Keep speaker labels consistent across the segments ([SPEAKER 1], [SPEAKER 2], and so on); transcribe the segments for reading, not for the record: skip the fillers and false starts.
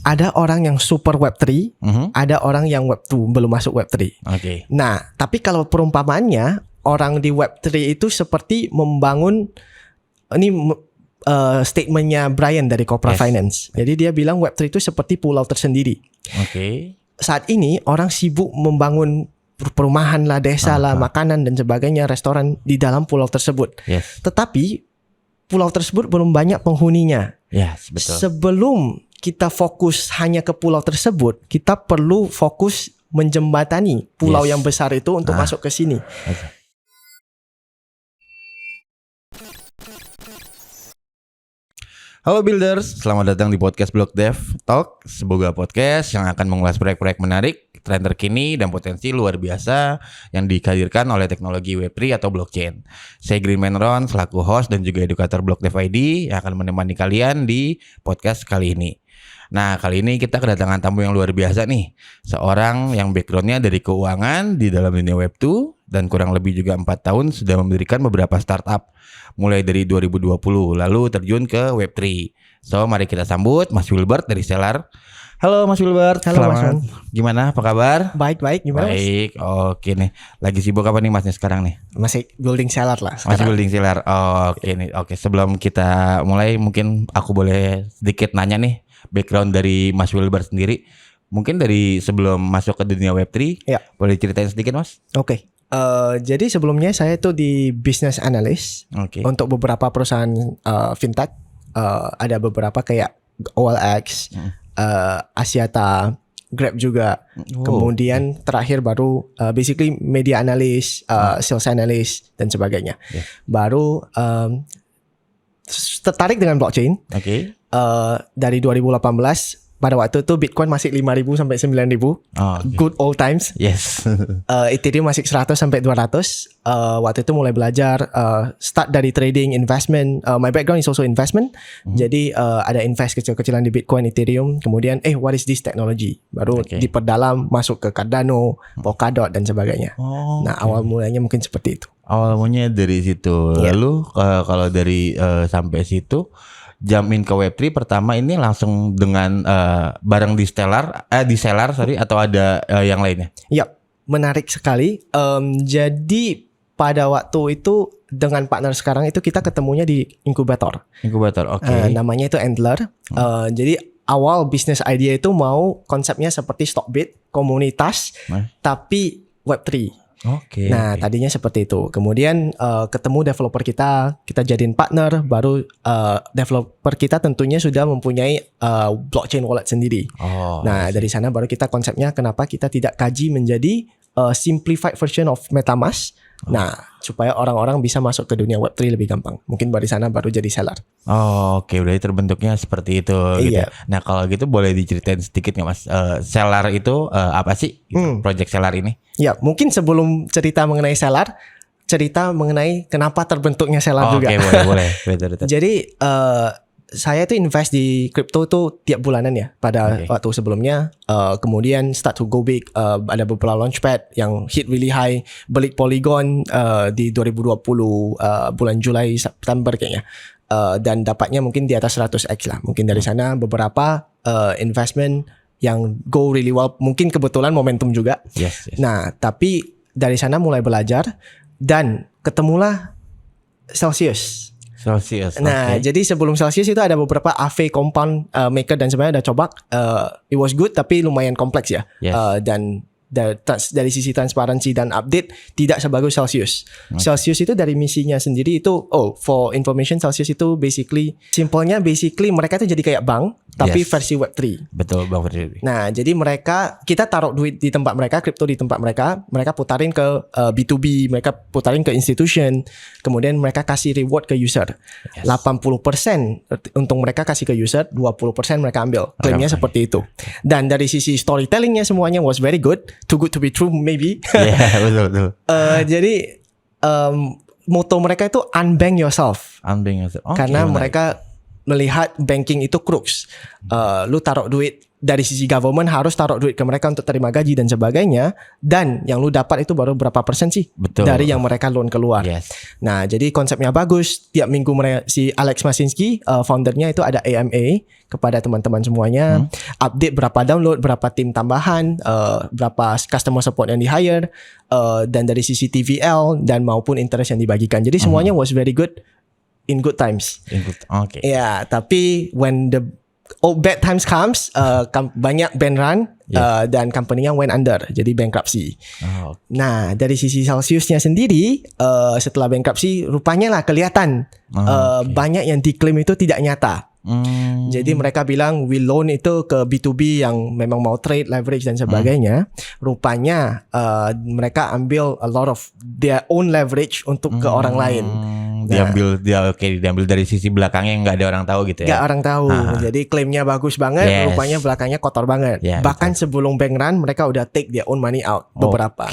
[SPEAKER 1] ada orang yang super Web3, ada orang yang Web2 belum masuk Web3.
[SPEAKER 2] Oke.
[SPEAKER 1] Nah, tapi kalau perumpamaannya orang di Web3 itu seperti membangun ini statementnya Brian dari Corporate Finance. Jadi dia bilang Web3 itu seperti pulau tersendiri.
[SPEAKER 2] Oke.
[SPEAKER 1] Saat ini orang sibuk membangun perumahan lah, desa lah, makanan dan sebagainya, restoran di dalam pulau tersebut.
[SPEAKER 2] Yes.
[SPEAKER 1] Tetapi pulau tersebut belum banyak penghuninya.
[SPEAKER 2] Yes, betul.
[SPEAKER 1] Sebelum kita fokus hanya ke pulau tersebut, kita perlu fokus menjembatani pulau yang besar itu untuk masuk ke sini.
[SPEAKER 2] Okay. Halo Builders, selamat datang di podcast Block Dev Talk, sebuah podcast yang akan mengulas proyek-proyek menarik, tren terkini, dan potensi luar biasa yang dihadirkan oleh teknologi Web3 atau blockchain. Saya Greenman Ron selaku host dan juga edukator Block Dev ID yang akan menemani kalian di podcast kali ini. Nah, kali ini kita kedatangan tamu yang luar biasa nih. Seorang yang backgroundnya dari keuangan di dalam dunia Web2 dan kurang lebih juga 4 tahun sudah mendirikan beberapa startup. Mulai dari 2020 lalu terjun ke Web3. So, mari kita sambut Mas Wilbert dari Stellar. Halo Mas Wilbert.
[SPEAKER 1] Halo
[SPEAKER 2] Selamat.
[SPEAKER 1] Mas.
[SPEAKER 2] Gimana? Apa kabar?
[SPEAKER 1] Baik, gimana?
[SPEAKER 2] Baik, oke nih. Lagi sibuk apa nih Masnya sekarang nih?
[SPEAKER 1] Masih building Stellar lah sekarang.
[SPEAKER 2] Masih building Stellar. Oke nih. Oke, sebelum kita mulai mungkin aku boleh sedikit nanya nih background dari Mas Wilbert sendiri. Mungkin dari sebelum masuk ke dunia Web3, boleh ceritain sedikit Mas?
[SPEAKER 1] Oke. Jadi sebelumnya saya tuh di business analyst untuk beberapa perusahaan fintech. Ada beberapa kayak OLX, Axiata, Grab juga. Kemudian terakhir baru basically media analyst, sales analyst dan sebagainya. Baru tertarik dengan blockchain. Dari 2018. Pada waktu itu Bitcoin masih 5.000 sampai 9.000. Good old times.
[SPEAKER 2] Yes.
[SPEAKER 1] Ethereum masih 100 sampai 200. Waktu itu mulai belajar, start dari trading, investment. My background is also investment. Jadi ada invest kecil-kecilan di Bitcoin, Ethereum. Kemudian what is this technology? Baru diperdalam, masuk ke Cardano, Polkadot dan sebagainya. Nah, awal mulanya mungkin seperti itu.
[SPEAKER 2] Awal mulanya dari situ. Lalu kalau dari sampai situ jump in ke Web3 pertama ini langsung dengan bareng di Stellar atau ada yang lainnya?
[SPEAKER 1] Ya, menarik sekali. Jadi pada waktu itu dengan partner sekarang itu kita ketemunya di inkubator. Namanya itu Antler. Jadi awal bisnis idea itu mau konsepnya seperti Stockbit, komunitas, tapi Web3. Tadinya seperti itu. Kemudian ketemu developer kita jadiin partner. Baru developer kita tentunya sudah mempunyai blockchain wallet sendiri. Dari sana baru kita konsepnya kenapa kita tidak kaji menjadi simplified version of MetaMask. Supaya orang-orang bisa masuk ke dunia Web3 lebih gampang. Mungkin dari sana baru jadi Stellar.
[SPEAKER 2] Udah terbentuknya seperti itu. Gitu. Nah, kalau gitu boleh diceritain sedikit nggak Mas? Stellar itu apa sih? Project Stellar ini? Ya,
[SPEAKER 1] mungkin sebelum cerita mengenai Stellar, cerita mengenai kenapa terbentuknya Stellar juga.
[SPEAKER 2] Boleh.
[SPEAKER 1] Jadi saya tuh invest di crypto tuh tiap bulanan ya pada waktu sebelumnya. Kemudian start to go big. Ada beberapa launchpad yang hit really high. Beli Polygon di 2020 bulan Julai September kayaknya. Dan dapatnya mungkin di atas 100x lah. Mungkin dari sana beberapa investment yang go really well. Mungkin kebetulan momentum juga.
[SPEAKER 2] Yes.
[SPEAKER 1] Nah, tapi dari sana mulai belajar dan ketemulah Celsius. Jadi sebelum Celsius itu ada beberapa AV compound maker dan sebenarnya udah coba. It was good tapi lumayan kompleks ya. Dan dari sisi transparansi dan update tidak sebagus Celsius. Celsius itu dari misinya sendiri itu for information, Celsius itu simpelnya mereka tuh jadi kayak bank tapi versi Web3.
[SPEAKER 2] Betul, bank versi Web3.
[SPEAKER 1] Nah, jadi kita taruh duit di tempat mereka, kripto di tempat mereka putarin ke B2B, mereka putarin ke institution, kemudian mereka kasih reward ke user. 80% untung mereka kasih ke user, 20% mereka ambil. Klaimnya seperti itu. Dan dari sisi storytellingnya semuanya was very good. Too good to be true maybe.
[SPEAKER 2] Betul.
[SPEAKER 1] Jadi motto mereka itu unbank yourself. Karena mereka melihat banking itu crooks. Lu taruh duit dari sisi government harus taruh duit ke mereka untuk terima gaji dan sebagainya, dan yang lu dapat itu baru berapa persen sih dari yang mereka loan keluar. Nah, jadi konsepnya bagus. Tiap minggu si Alex Mashinsky, foundernya itu ada AMA kepada teman-teman semuanya, update berapa download, berapa tim tambahan, berapa customer support yang di hire, dan dari sisi TVL dan maupun interest yang dibagikan. Jadi semuanya was very good in good times. Ya, tapi when the bad times comes, banyak band run dan company-nya went under, jadi bankruptcy. Nah, dari sisi Celsiusnya sendiri, setelah bankruptcy rupanya lah kelihatan banyak yang diklaim itu tidak nyata. Jadi mereka bilang we loan itu ke B2B yang memang mau trade, leverage dan sebagainya. Rupanya mereka ambil a lot of their own leverage untuk ke orang lain.
[SPEAKER 2] Diambil dari sisi belakangnya yang nggak ada orang tahu gitu ya.
[SPEAKER 1] Nggak orang tahu. Jadi klaimnya bagus banget, rupanya belakangnya kotor banget. Bahkan sebelum bank run mereka udah take their own money out beberapa.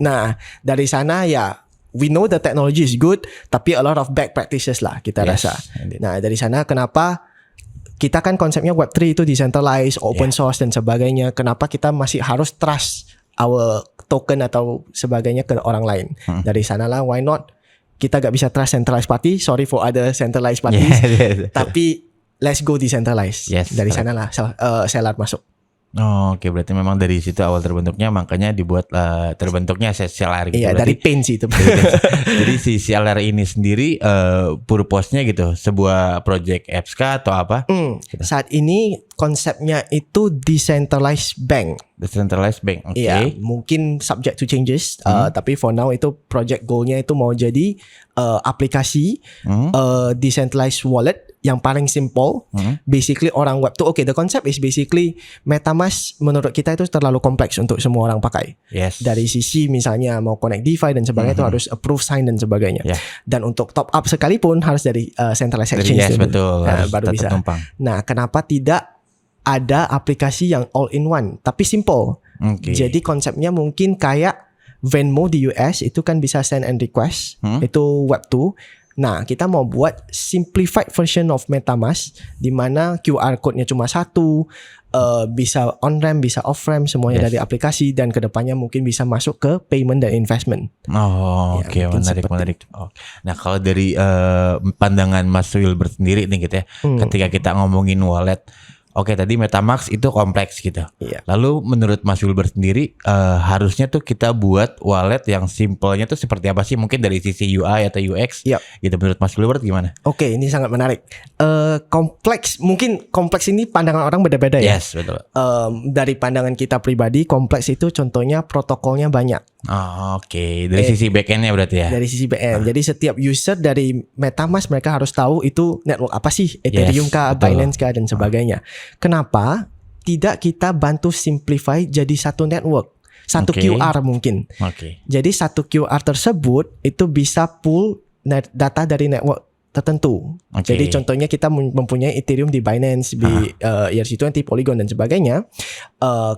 [SPEAKER 1] Nah, dari sana ya we know the technology is good, tapi a lot of bad practices lah kita rasa. Nah, dari sana kenapa kita kan konsepnya Web3 itu decentralized, open source dan sebagainya. Kenapa kita masih harus trust our token atau sebagainya ke orang lain? Dari sanalah why not kita gak bisa trust centralized party. Sorry for other centralized parties. Tapi let's go decentralized. Dari sanalah Stellar masuk.
[SPEAKER 2] Oke, berarti memang dari situ awal terbentuknya, makanya dibuat terbentuknya Stellar gitu.
[SPEAKER 1] Iya, dari pain sih itu.
[SPEAKER 2] Jadi si Stellar ini sendiri purpose-nya gitu, sebuah project apps kah atau apa?
[SPEAKER 1] Saat ini konsepnya itu decentralized bank.
[SPEAKER 2] Decentralized bank, oke.
[SPEAKER 1] Iya, mungkin subject to changes, tapi for now itu project goal-nya itu mau jadi aplikasi decentralized wallet yang paling simple. Basically orang web tuh the concept is basically MetaMask menurut kita itu terlalu kompleks untuk semua orang pakai. Dari sisi misalnya mau connect DeFi dan sebagainya itu harus approve sign dan sebagainya. Dan untuk top up sekalipun harus dari centralized exchange
[SPEAKER 2] betul.
[SPEAKER 1] Baru bisa. Nah, kenapa tidak ada aplikasi yang all in one tapi simple? Jadi konsepnya mungkin kayak Venmo di US itu kan bisa send and request, itu web 2. Nah, kita mau buat simplified version of MetaMask di mana QR code-nya cuma satu, bisa on-ramp, bisa off-ramp, semuanya dari aplikasi, dan kedepannya mungkin bisa masuk ke payment dan investment.
[SPEAKER 2] Oke, menarik. Nah, kalau dari pandangan Mas Wilbert sendiri nih gitu ya, ketika kita ngomongin wallet, tadi MetaMask itu kompleks gitu. Lalu menurut Mas Wilbert sendiri harusnya tuh kita buat wallet yang simpelnya tuh seperti apa sih? Mungkin dari sisi UI atau UX gitu. Menurut Mas Wilbert gimana?
[SPEAKER 1] Ini sangat menarik. Mungkin kompleks ini pandangan orang beda-beda ya.
[SPEAKER 2] Betul.
[SPEAKER 1] Dari pandangan kita pribadi, kompleks itu contohnya protokolnya banyak.
[SPEAKER 2] Dari sisi backend-nya berarti ya? Dari
[SPEAKER 1] sisi backend. Jadi setiap user dari MetaMask mereka harus tahu itu network apa sih, Ethereum kah, Binance kah dan sebagainya. Kenapa tidak kita bantu simplify jadi satu network, satu QR mungkin. Jadi satu QR tersebut itu bisa pull data dari network tertentu. Jadi contohnya kita mempunyai Ethereum di Binance, di ERC20, Polygon dan sebagainya.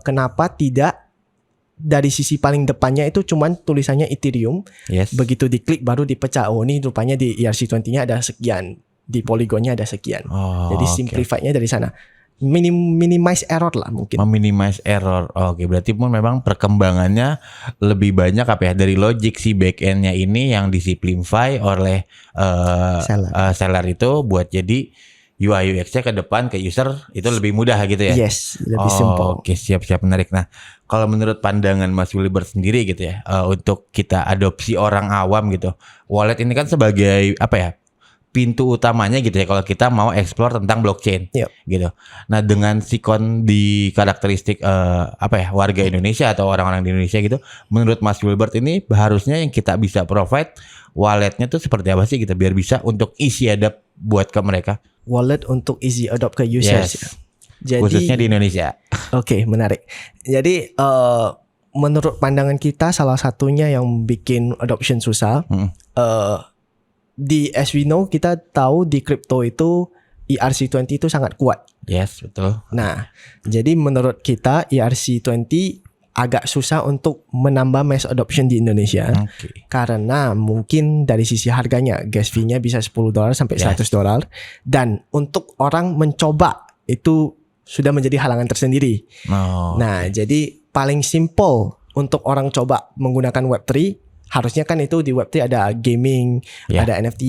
[SPEAKER 1] Kenapa tidak dari sisi paling depannya itu cuman tulisannya Ethereum, begitu diklik baru dipecah. Ini rupanya di ERC20-nya ada sekian, di Polygonnya ada sekian. Jadi simplify-nya dari sana. Minimize error lah mungkin.
[SPEAKER 2] Meminimize error. Berarti pun memang perkembangannya lebih banyak dari logic si backend-nya ini yang disimplify oleh seller itu buat jadi UI UX-nya ke depan ke user itu lebih mudah gitu ya.
[SPEAKER 1] Lebih simple.
[SPEAKER 2] Siap menarik. Nah, kalau menurut pandangan Mas Wilbert sendiri gitu ya, untuk kita adopsi orang awam gitu, wallet ini kan sebagai pintu utamanya gitu ya kalau kita mau explore tentang blockchain gitu. Nah, dengan sikon di karakteristik warga Indonesia atau orang-orang di Indonesia gitu, menurut Mas Wilbert ini harusnya yang kita bisa provide walletnya tuh seperti apa sih kita biar bisa untuk easy adapt buat ke mereka?
[SPEAKER 1] Wallet untuk easy adopt ke users.
[SPEAKER 2] Jadi, khususnya di Indonesia.
[SPEAKER 1] Menarik. Jadi menurut pandangan kita salah satunya yang bikin adoption susah, as we know, kita tahu di crypto itu ERC20 itu sangat kuat.
[SPEAKER 2] Betul.
[SPEAKER 1] Nah, jadi menurut kita ERC20 agak susah untuk menambah mass adoption di Indonesia. Karena mungkin dari sisi harganya, gas fee-nya bisa $10 sampai $100. Dan untuk orang mencoba itu sudah menjadi halangan tersendiri. Nah, jadi paling simple untuk orang coba menggunakan Web3, harusnya kan itu di Web3 ada gaming, ada NFT,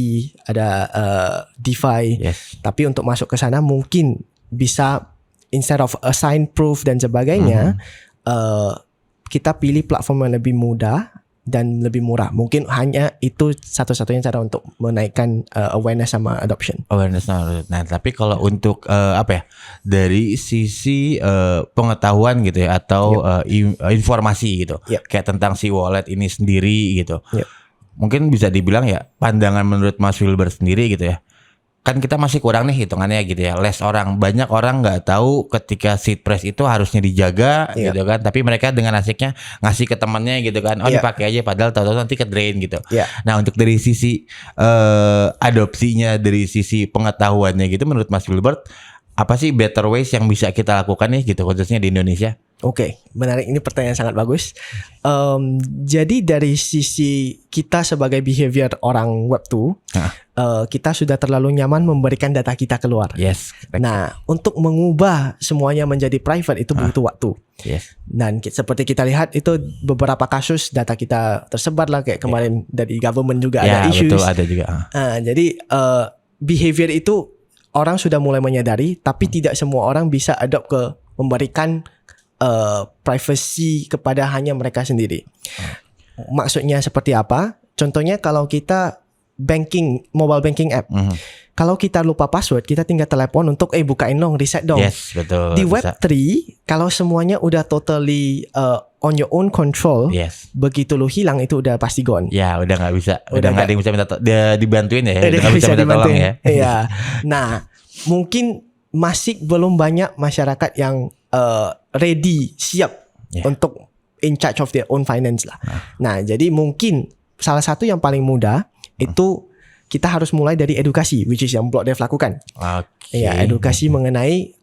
[SPEAKER 1] ada DeFi. Tapi untuk masuk ke sana mungkin bisa instead of assign proof dan sebagainya, kita pilih platform yang lebih mudah dan lebih murah. Mungkin hanya itu satu-satunya cara untuk menaikkan awareness sama adoption.
[SPEAKER 2] Nah, tapi kalau untuk dari sisi pengetahuan gitu ya, atau informasi gitu, kayak tentang si wallet ini sendiri gitu, mungkin bisa dibilang ya, pandangan menurut Mas Wilbert sendiri gitu ya, kan kita masih kurang nih hitungannya gitu ya. Banyak orang nggak tahu ketika seed phrase itu harusnya dijaga gitu kan. Tapi mereka dengan asiknya ngasih ke temannya gitu kan. Dipakai aja, padahal tahu-tahu nanti ke drain gitu. Nah, untuk dari sisi adopsinya, dari sisi pengetahuannya gitu, menurut Mas Wilbert, apa sih better ways yang bisa kita lakukan nih gitu, khususnya di Indonesia?
[SPEAKER 1] Oke, menarik, ini pertanyaan sangat bagus. Jadi dari sisi kita sebagai behavior orang Web 2, kita sudah terlalu nyaman memberikan data kita keluar. Nah, untuk mengubah semuanya menjadi private itu butuh waktu. Dan seperti kita lihat itu beberapa kasus data kita tersebar lah, kayak kemarin dari government juga ada issues.
[SPEAKER 2] Betul, ada juga.
[SPEAKER 1] Jadi behavior itu orang sudah mulai menyadari, tapi tidak semua orang bisa adopt ke memberikan privacy kepada hanya mereka sendiri. Maksudnya seperti apa? Contohnya kalau kita mobile banking app, kalau kita lupa password, kita tinggal telepon untuk bukain dong, reset dong.
[SPEAKER 2] Betul.
[SPEAKER 1] Di Web3, kalau semuanya udah totally on your own control, begitu lu hilang itu udah pasti gone.
[SPEAKER 2] Udah nggak bisa, udah nggak ada yang bisa minta dibantuin ya, udah nggak bisa minta tolong ya.
[SPEAKER 1] Nah, mungkin masih belum banyak masyarakat yang ready, siap untuk in charge of their own finance lah. Nah, jadi mungkin salah satu yang paling mudah itu kita harus mulai dari edukasi, which is yang BlockDev lakukan. Edukasi mengenai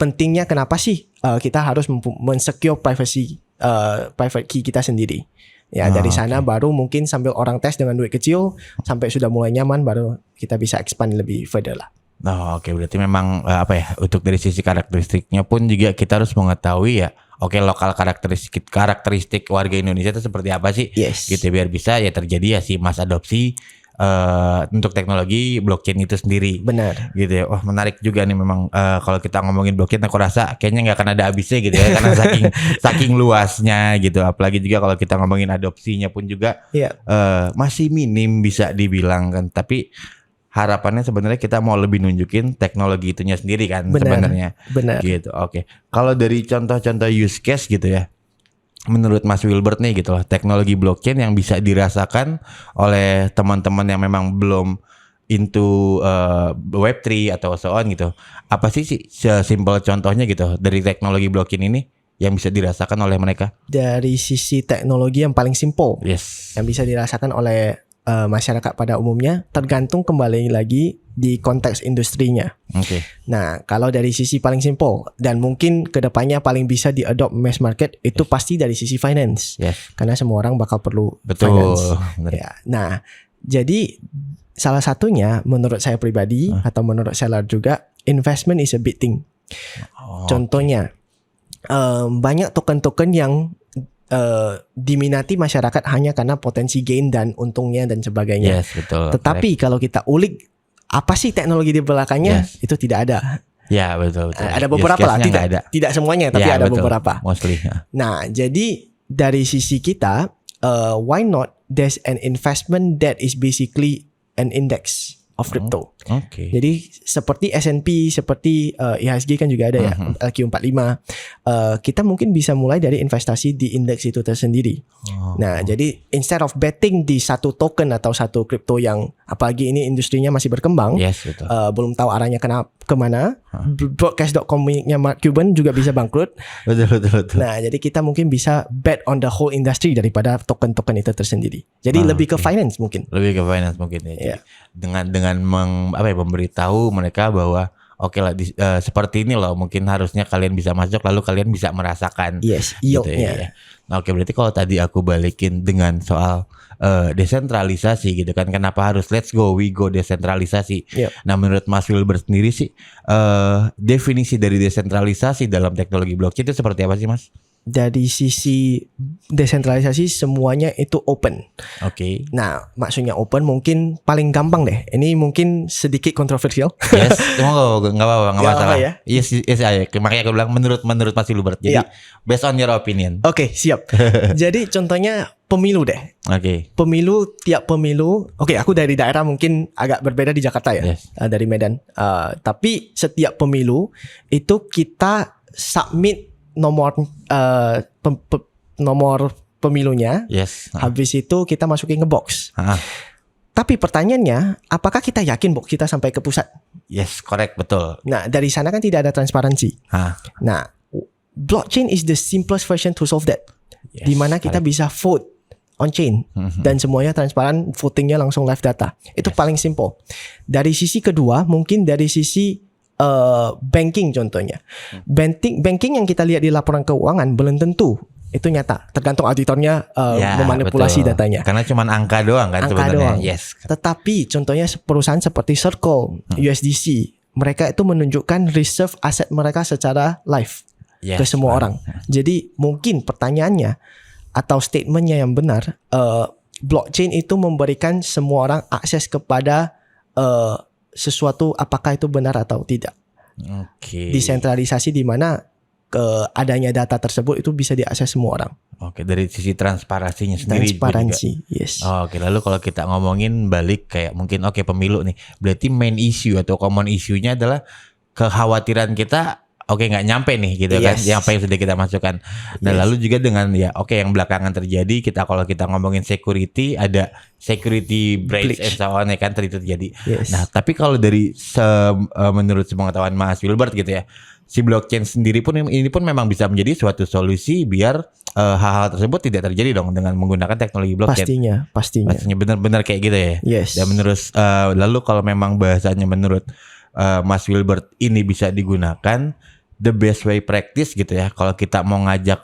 [SPEAKER 1] pentingnya kenapa sih kita harus men-secure private key kita sendiri. Dari sana baru mungkin sambil orang tes dengan duit kecil sampai sudah mulai nyaman, baru kita bisa expand lebih further lah.
[SPEAKER 2] Berarti memang untuk dari sisi karakteristiknya pun juga kita harus mengetahui ya. Lokal karakteristik warga Indonesia itu seperti apa sih? Gitu, biar bisa ya terjadi ya si mass adopsi untuk teknologi blockchain itu sendiri.
[SPEAKER 1] Benar.
[SPEAKER 2] Gitu ya. Menarik juga nih memang, kalau kita ngomongin blockchain aku rasa kayaknya nggak akan ada habisnya gitu ya, karena saking luasnya gitu. Apalagi juga kalau kita ngomongin adopsinya pun juga masih minim bisa dibilang kan. Tapi harapannya sebenarnya kita mau lebih nunjukin teknologi itunya sendiri kan sebenarnya.
[SPEAKER 1] Benar.
[SPEAKER 2] Gitu. Kalau dari contoh-contoh use case gitu ya, menurut Mas Wilbert nih gitu loh, teknologi blockchain yang bisa dirasakan oleh teman-teman yang memang belum into Web3 atau so on gitu. Apa sih sesimpel contohnya gitu dari teknologi blockchain ini yang bisa dirasakan oleh mereka?
[SPEAKER 1] Dari sisi teknologi yang paling simple, yang bisa dirasakan oleh masyarakat pada umumnya, tergantung kembali lagi di konteks industrinya. Nah, kalau dari sisi paling simple dan mungkin kedepannya paling bisa diadopt mass market itu pasti dari sisi finance, karena semua orang bakal perlu finance. Nah, jadi salah satunya menurut saya pribadi atau menurut seller juga, investment is a big thing. Contohnya banyak token-token yang diminati masyarakat hanya karena potensi gain dan untungnya dan sebagainya.
[SPEAKER 2] Betul.
[SPEAKER 1] Tetapi kalau kita ulik apa sih teknologi di belakangnya, itu tidak ada.
[SPEAKER 2] Betul.
[SPEAKER 1] Ada beberapa lah, tidak semuanya, tapi ada beberapa.
[SPEAKER 2] Mostly.
[SPEAKER 1] Nah, jadi dari sisi kita, why not there's an investment that is basically an index of crypto. Jadi seperti S&P, seperti IHSG kan juga ada ya, LQ45. Kita mungkin bisa mulai dari investasi di indeks itu tersendiri. Nah, jadi instead of betting di satu token atau satu crypto yang apalagi ini industrinya masih berkembang, belum tahu arahnya kemana. Broadcast.com-nya Mark Cuban juga bisa bangkrut.
[SPEAKER 2] Betul.
[SPEAKER 1] Nah, jadi kita mungkin bisa bet on the whole industry daripada token-token itu tersendiri. Jadi lebih ke finance mungkin.
[SPEAKER 2] Lebih ke finance mungkin ya. Dengan memberitahu mereka bahwa oke lah seperti ini loh, mungkin harusnya kalian bisa masuk lalu kalian bisa merasakan.
[SPEAKER 1] Yes,
[SPEAKER 2] gitu
[SPEAKER 1] yieldnya.
[SPEAKER 2] Nah, oke, berarti kalau tadi aku balikin dengan soal desentralisasi gitu kan, kenapa harus we go desentralisasi. Nah, menurut Mas Wilbert sendiri sih definisi dari desentralisasi dalam teknologi blockchain itu seperti apa sih, Mas?
[SPEAKER 1] Dari sisi desentralisasi semuanya itu open.
[SPEAKER 2] Oke.
[SPEAKER 1] Nah, maksudnya open mungkin paling gampang deh. Ini mungkin sedikit kontroversial.
[SPEAKER 2] Yes, nggak apa-apa, nggak masalah.
[SPEAKER 1] Ya?
[SPEAKER 2] Yes, makanya aku bilang menurut Mas Wilbert. Jadi based on your opinion.
[SPEAKER 1] Oke, siap. Jadi contohnya pemilu deh.
[SPEAKER 2] Oke.
[SPEAKER 1] Tiap pemilu. Oke, aku dari daerah mungkin agak berbeda di Jakarta ya.
[SPEAKER 2] Yes.
[SPEAKER 1] Dari Medan. Tapi setiap pemilu itu kita submit nomor pemilunya.
[SPEAKER 2] Yes.
[SPEAKER 1] Habis itu kita masukin ke box. Tapi pertanyaannya, apakah kita yakin box kita sampai ke pusat?
[SPEAKER 2] Yes, correct, betul.
[SPEAKER 1] Nah, dari sana kan tidak ada transparansi. Nah, blockchain is the simplest version to solve that.
[SPEAKER 2] Yes,
[SPEAKER 1] di mana kita bisa vote on chain dan semuanya transparan, votingnya langsung live data. Itu paling simple. Dari sisi kedua, mungkin dari sisi banking contohnya. Banking yang kita lihat di laporan keuangan belum tentu itu nyata. Tergantung auditornya memanipulasi datanya.
[SPEAKER 2] Karena cuma angka doang kan sebenarnya. Yes.
[SPEAKER 1] Tetapi contohnya perusahaan seperti Circle, USDC, mereka itu menunjukkan reserve aset mereka secara live ke semua orang. Jadi mungkin pertanyaannya atau statementnya yang benar, blockchain itu memberikan semua orang akses kepada sesuatu, apakah itu benar atau tidak. Desentralisasi di mana adanya data tersebut itu bisa diakses semua orang.
[SPEAKER 2] Dari sisi transparansinya sendiri.
[SPEAKER 1] Transparansi, yes.
[SPEAKER 2] Lalu kalau kita ngomongin balik kayak mungkin pemilu nih, berarti main issue atau common issue-nya adalah kekhawatiran kita nggak nyampe nih gitu kan, yang apa yang sudah kita masukkan. Nah lalu juga dengan yang belakangan terjadi, kalau kita ngomongin security, ada security breach and so on kan terjadi. Nah tapi kalau dari menurut sepengetahuan Mas Wilbert gitu ya, si blockchain sendiri pun ini pun memang bisa menjadi suatu solusi biar hal-hal tersebut tidak terjadi dong dengan menggunakan teknologi blockchain. Pastinya benar-benar kayak gitu ya. Dan menurut lalu kalau memang bahasanya menurut Mas Wilbert ini bisa digunakan, the best way practice gitu ya, kalau kita mau ngajak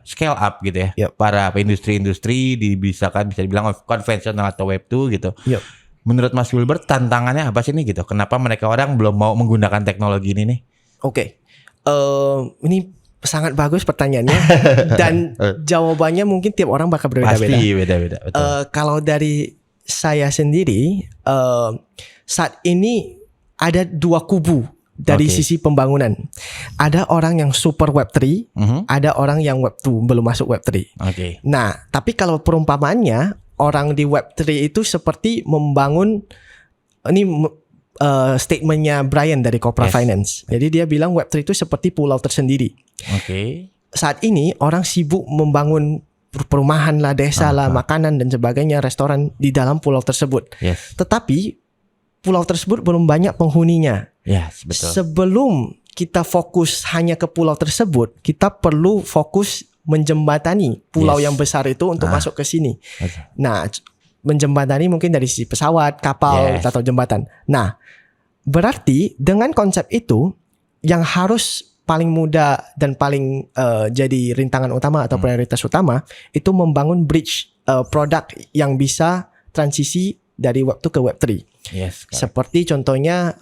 [SPEAKER 2] scale up gitu ya, para industri-industri bisa dibilang konvensional atau Web 2 gitu. Menurut Mas Wilbert tantangannya apa sih nih gitu? Kenapa mereka orang belum mau menggunakan teknologi ini nih?
[SPEAKER 1] Ini sangat bagus pertanyaannya dan jawabannya mungkin tiap orang bakal berbeda-beda.
[SPEAKER 2] Pasti beda-beda.
[SPEAKER 1] Kalau dari saya sendiri, saat ini ada dua kubu dari sisi pembangunan. Ada orang yang super Web3, ada orang yang Web2 belum masuk Web3. Nah, tapi kalau perumpamaannya orang di Web3 itu seperti membangun statementnya Brian dari Corporate Finance. Jadi dia bilang Web3 itu seperti pulau tersendiri. Saat ini orang sibuk membangun perumahan lah, desa lah, makanan dan sebagainya, restoran di dalam pulau tersebut. Tetapi pulau tersebut belum banyak penghuninya.
[SPEAKER 2] Betul.
[SPEAKER 1] Sebelum kita fokus hanya ke pulau tersebut, kita perlu fokus menjembatani pulau yang besar itu untuk masuk ke sini. Nah, menjembatani mungkin dari sisi pesawat, kapal atau jembatan. Nah, berarti dengan konsep itu yang harus paling mudah dan paling jadi rintangan utama atau prioritas utama itu membangun bridge produk yang bisa transisi dari Web 2 ke Web 3. Seperti contohnya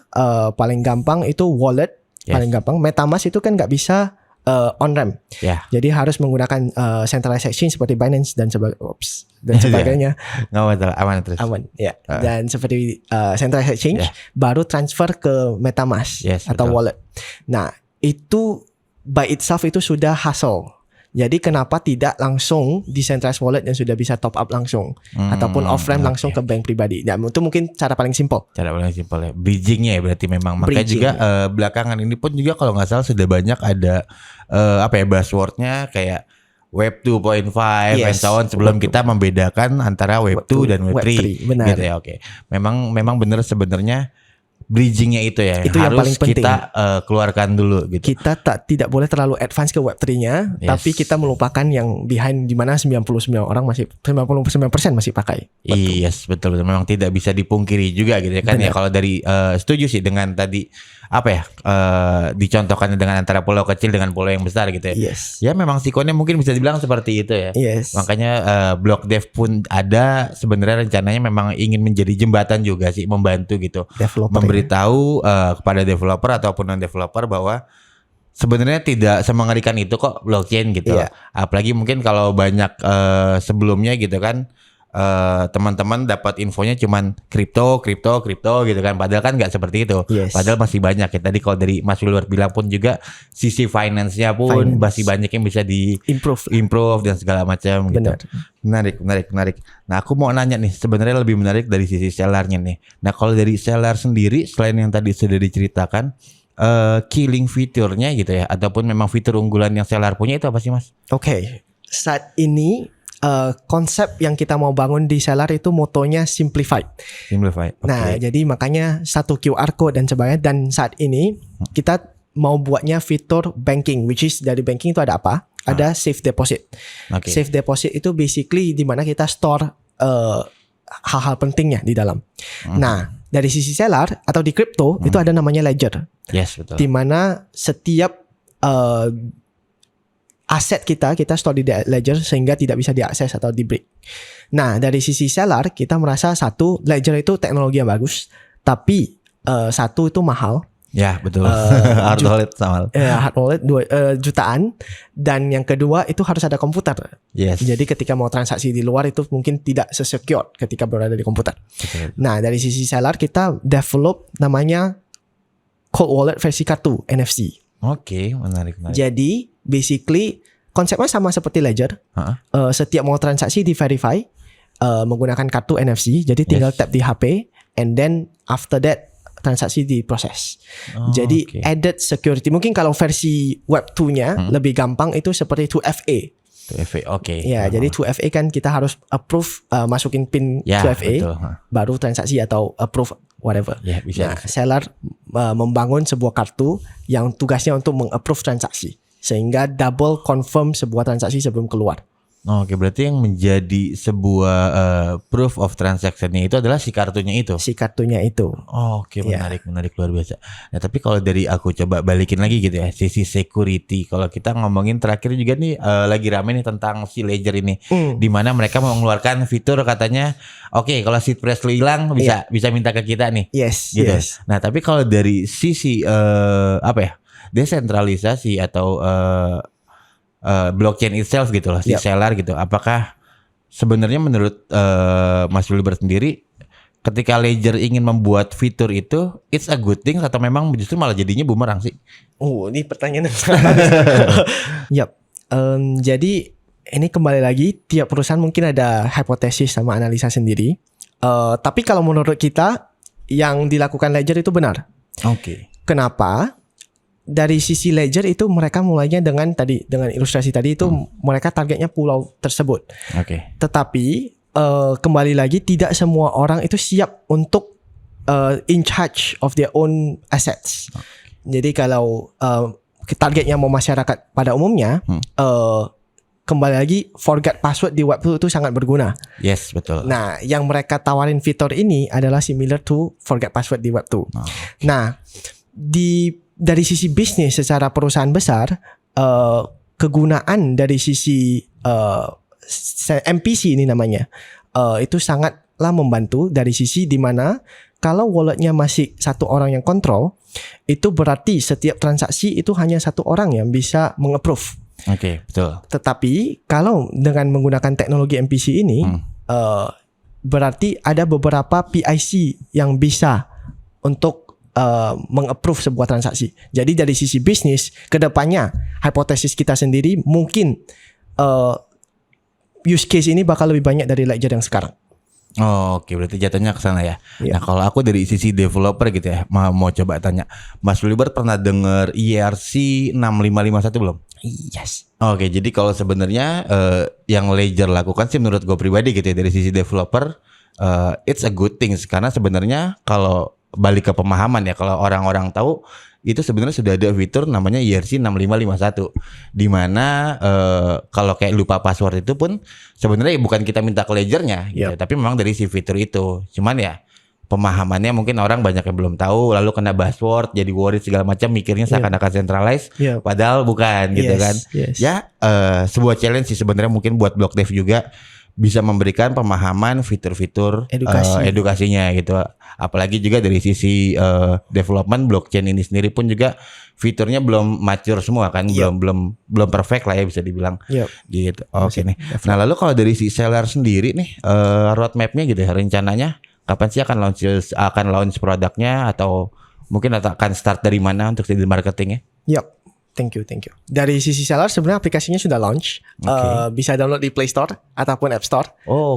[SPEAKER 1] paling gampang itu wallet, paling gampang. MetaMask itu kan nggak bisa on-ramp. Jadi harus menggunakan centralized exchange seperti Binance dan sebagainya.
[SPEAKER 2] Aman terus.
[SPEAKER 1] Aman, dan seperti centralized exchange baru transfer ke MetaMask atau wallet. Nah, itu by itself itu sudah hassle. Jadi kenapa tidak langsung decentralized wallet yang sudah bisa top up langsung ataupun off-ramp langsung ke bank pribadi. Nah, itu mungkin cara paling simple.
[SPEAKER 2] Cara paling simple ya. Bridging-nya ya berarti memang. Makanya juga belakangan ini pun juga kalau nggak salah sudah banyak ada buzzword-nya kayak Web 2.5 and so on sebelum kita membedakan antara Web 2 dan Web 3.
[SPEAKER 1] Benar.
[SPEAKER 2] Gitu ya, Memang benar sebenarnya bridging-nya itu ya
[SPEAKER 1] itu
[SPEAKER 2] harus
[SPEAKER 1] yang paling penting.
[SPEAKER 2] Kita keluarkan dulu gitu.
[SPEAKER 1] Kita tidak boleh terlalu advance ke Web 3-nya, tapi kita melupakan yang behind di mana 99% masih pakai.
[SPEAKER 2] Betul. Memang tidak bisa dipungkiri juga gitu ya kan. Benar. Ya kalau dari setuju sih dengan tadi dicontohkan dengan antara pulau kecil dengan pulau yang besar gitu ya.
[SPEAKER 1] Yes.
[SPEAKER 2] Ya memang sikonnya mungkin bisa dibilang seperti itu ya.
[SPEAKER 1] Yes.
[SPEAKER 2] Makanya Block Dev pun ada sebenarnya rencananya memang ingin menjadi jembatan juga sih, membantu gitu.
[SPEAKER 1] Developer,
[SPEAKER 2] memberitahu kepada developer ataupun non developer bahwa sebenarnya tidak semengerikan itu kok blockchain gitu.
[SPEAKER 1] Iya.
[SPEAKER 2] Apalagi mungkin kalau banyak sebelumnya gitu kan teman-teman dapat infonya cuman kripto gitu kan. Padahal kan nggak seperti itu.
[SPEAKER 1] Yes.
[SPEAKER 2] Padahal masih banyak ya. Tadi kalau dari Mas Wilward bilang pun juga sisi finance-nya pun masih banyak yang bisa di improve dan segala macam gitu. Menarik. Nah, aku mau nanya nih, sebenarnya lebih menarik dari sisi sellernya nih. Nah, kalau dari seller sendiri selain yang tadi sudah diceritakan, killing fiturnya gitu ya, ataupun memang fitur unggulan yang seller punya itu apa sih Mas?
[SPEAKER 1] Oke. Saat ini konsep yang kita mau bangun di seller itu motonya simplified.
[SPEAKER 2] Okay.
[SPEAKER 1] Nah, jadi makanya satu QR code dan sebagainya. Dan saat ini kita mau buatnya fitur banking, which is dari banking itu ada apa? Ada safe deposit. Okay. Safe deposit itu basically di mana kita store hal-hal pentingnya di dalam. Nah, dari sisi seller atau di crypto itu ada namanya ledger.
[SPEAKER 2] Yes, betul.
[SPEAKER 1] Di mana setiap aset kita store di ledger sehingga tidak bisa diakses atau di break. Nah, dari sisi seller kita merasa satu, ledger itu teknologi yang bagus, tapi satu itu mahal.
[SPEAKER 2] Ya, betul. Hard wallet sama.
[SPEAKER 1] Hard wallet jutaan, dan yang kedua itu harus ada komputer.
[SPEAKER 2] Yes.
[SPEAKER 1] Jadi ketika mau transaksi di luar itu mungkin tidak se-secure ketika berada di komputer.
[SPEAKER 2] Betul.
[SPEAKER 1] Nah, dari sisi seller kita develop namanya cold wallet versi kartu NFC.
[SPEAKER 2] Oke, menarik.
[SPEAKER 1] Jadi basically konsepnya sama seperti ledger. Setiap mau transaksi di verify menggunakan kartu NFC. Jadi tinggal tap di HP and then after that transaksi diproses. Jadi added security. Mungkin kalau versi Web 2-nya lebih gampang itu seperti 2FA. 2FA, oke. Ya, jadi 2FA kan kita harus approve masukin pin 2FA baru transaksi atau approve whatever. Ya, bisa. Nah, seller membangun sebuah kartu yang tugasnya untuk mengapprove transaksi sehingga double confirm sebuah transaksi sebelum keluar.
[SPEAKER 2] Oke, berarti yang menjadi sebuah proof of transaction-nya itu adalah si kartunya itu.
[SPEAKER 1] Si kartunya itu.
[SPEAKER 2] Oke, menarik luar biasa. Nah, tapi kalau dari aku coba balikin lagi gitu ya, sisi security. Kalau kita ngomongin terakhir juga nih lagi rame nih tentang si Ledger ini, di mana mereka mau mengeluarkan fitur katanya, oke, kalau seed phrase lu hilang bisa minta ke kita nih.
[SPEAKER 1] Yes,
[SPEAKER 2] gitu.
[SPEAKER 1] Yes.
[SPEAKER 2] Nah, tapi kalau dari sisi desentralisasi atau blockchain itself gitu loh, si seller gitu. Apakah sebenarnya menurut Mas Wilbert sendiri ketika Ledger ingin membuat fitur itu it's a good thing atau memang justru malah jadinya bumerang sih?
[SPEAKER 1] Ini pertanyaan yang sangat Yap. Jadi ini kembali lagi tiap perusahaan mungkin ada hipotesis sama analisa sendiri. Tapi kalau menurut kita yang dilakukan Ledger itu benar.
[SPEAKER 2] Oke.
[SPEAKER 1] Kenapa? Dari sisi Ledger itu mereka mulainya dengan ilustrasi tadi itu mereka targetnya pulau tersebut.
[SPEAKER 2] Oke.
[SPEAKER 1] Tetapi kembali lagi tidak semua orang itu siap untuk in charge of their own assets. Jadi kalau targetnya mau masyarakat pada umumnya, kembali lagi forget password di web itu sangat berguna.
[SPEAKER 2] Yes, betul.
[SPEAKER 1] Nah, yang mereka tawarin fitur ini adalah similar to forget password di web 2. Nah, dari sisi bisnis secara perusahaan besar, kegunaan dari sisi MPC ini namanya, itu sangatlah membantu dari sisi dimana kalau walletnya masih satu orang yang kontrol, itu berarti setiap transaksi itu hanya satu orang yang bisa mengapprove.
[SPEAKER 2] Oke, betul.
[SPEAKER 1] Tetapi kalau dengan menggunakan teknologi MPC ini, berarti ada beberapa PIC yang bisa untuk mengapprove sebuah transaksi. Jadi dari sisi bisnis, kedepannya hipotesis kita sendiri mungkin use case ini bakal lebih banyak dari Ledger yang sekarang.
[SPEAKER 2] Oke, berarti jatuhnya ke sana ya. Nah, kalau aku dari sisi developer gitu ya, mau coba tanya, Mas Wilbert pernah dengar ERC 6551 belum?
[SPEAKER 1] Yes.
[SPEAKER 2] Oke, jadi kalau sebenarnya yang Ledger lakukan sih menurut gue pribadi gitu ya, dari sisi developer it's a good thing karena sebenarnya kalau balik ke pemahaman ya, kalau orang-orang tahu itu sebenarnya sudah ada fitur namanya ERC 6551 di mana kalau kayak lupa password itu pun sebenarnya bukan kita minta ke Ledgernya gitu, tapi memang dari si fitur itu. Cuman ya pemahamannya mungkin orang banyak yang belum tahu, lalu kena buzzword, jadi worried segala macam, mikirnya seakan-akan centralized, padahal bukan gitu kan. Ya sebuah challenge sih sebenarnya mungkin buat Block Dev juga bisa memberikan pemahaman fitur-fitur edukasinya gitu. Apalagi juga dari sisi development blockchain ini sendiri pun juga fiturnya belum mature semua kan, belum perfect lah ya bisa dibilang. Gitu. Oke nih. Nah, lalu kalau dari si seller sendiri nih roadmap-nya gitu ya, rencananya kapan sih akan launch produknya, atau mungkin akan start dari mana untuk di marketingnya?
[SPEAKER 1] Thank you. Dari sisi seller sebenarnya aplikasinya sudah launch. Bisa download di Play Store ataupun App Store.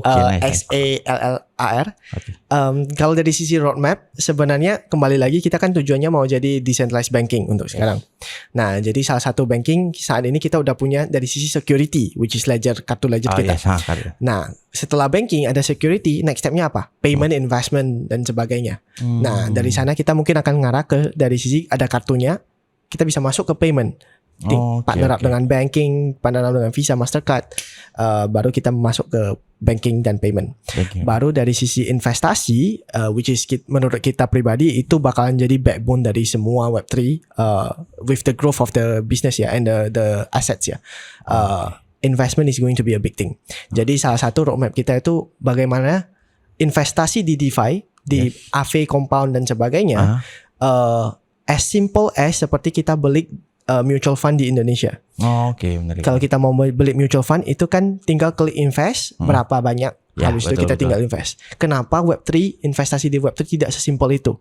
[SPEAKER 2] Nice.
[SPEAKER 1] SALLAR. Kalau dari sisi roadmap sebenarnya kembali lagi kita kan tujuannya mau jadi decentralized banking untuk sekarang. Nah, jadi salah satu banking saat ini kita udah punya dari sisi security, which is ledger, kartu ledger kita. Nah, setelah banking ada security, next stepnya apa? Payment, investment dan sebagainya. Nah, dari sana kita mungkin akan ngarah ke dari sisi ada kartunya, kita bisa masuk ke payment, partner up dengan banking, partner up dengan Visa, Mastercard, baru kita masuk ke banking dan payment. Baru dari sisi investasi, which is menurut kita pribadi itu bakalan jadi backbone dari semua Web3 with the growth of the business and the assets investment is going to be a big thing. Jadi salah satu roadmap kita itu bagaimana investasi di DeFi, di Aave, Compound dan sebagainya. As simple as seperti kita beli mutual fund di Indonesia.
[SPEAKER 2] Menarik.
[SPEAKER 1] Kalau kita mau beli mutual fund itu kan tinggal klik invest berapa banyak, habis itu kita tinggal invest. Kenapa Web3 investasi di Web3 tidak sesimpel itu?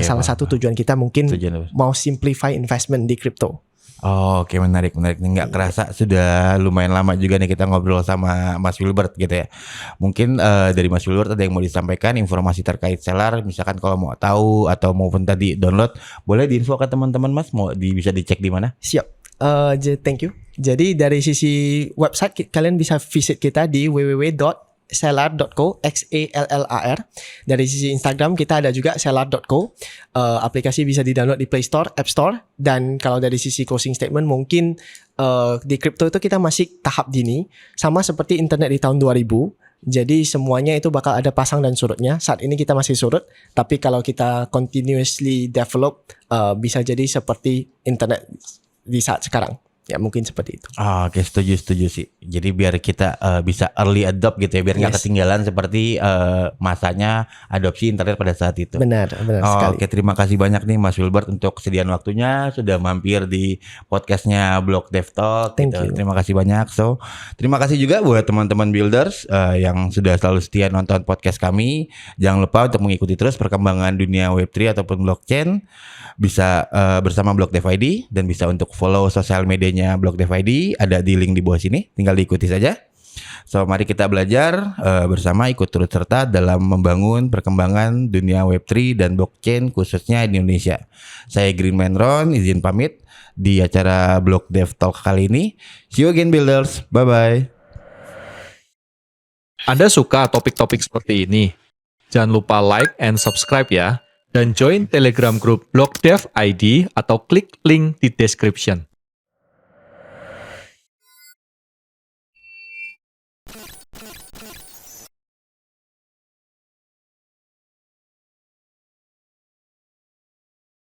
[SPEAKER 1] Salah satu tujuan kita mungkin mau simplify investment di crypto.
[SPEAKER 2] Menarik. Nggak kerasa sudah lumayan lama juga nih kita ngobrol sama Mas Wilbert gitu ya. Mungkin dari Mas Wilbert ada yang mau disampaikan informasi terkait seller, misalkan kalau mau tahu atau maupun tadi download, boleh diinfo ke teman-teman Mas, bisa dicek di mana?
[SPEAKER 1] Siap. Thank you. Jadi dari sisi website kalian bisa visit kita di www.sellar.co, XALLAR. Dari sisi Instagram kita ada juga sellar.co. Aplikasi bisa di-download di Play Store, App Store. Dan kalau dari sisi closing statement mungkin di crypto itu kita masih tahap dini, sama seperti internet di tahun 2000. Jadi semuanya itu bakal ada pasang dan surutnya. Saat ini kita masih surut, tapi kalau kita continuously develop, bisa jadi seperti internet di saat sekarang. Ya mungkin seperti itu.
[SPEAKER 2] Setuju sih. Jadi biar kita bisa early adopt gitu ya, biar nggak ketinggalan seperti masanya adopsi internet pada saat itu.
[SPEAKER 1] Benar sekali.
[SPEAKER 2] Terima kasih banyak nih Mas Wilbert untuk kesediaan waktunya, sudah mampir di podcastnya Block Dev Talk.
[SPEAKER 1] Thank you.
[SPEAKER 2] Terima kasih banyak. Terima kasih juga buat teman-teman builders yang sudah selalu setia nonton podcast kami. Jangan lupa untuk mengikuti terus perkembangan dunia Web3 ataupun blockchain. Bisa bersama Block Dev ID dan bisa untuk follow sosial medianya Block Dev ID, ada di link di bawah sini, tinggal diikuti saja. Mari kita belajar bersama, ikut turut serta dalam membangun perkembangan dunia Web3 dan blockchain khususnya di Indonesia. Saya Greenman Ron, izin pamit di acara Block Dev Talk kali ini. See you again builders, bye-bye.
[SPEAKER 3] Anda suka topik-topik seperti ini? Jangan lupa like and subscribe ya. Dan join Telegram Group Block Dev ID atau klik link di description.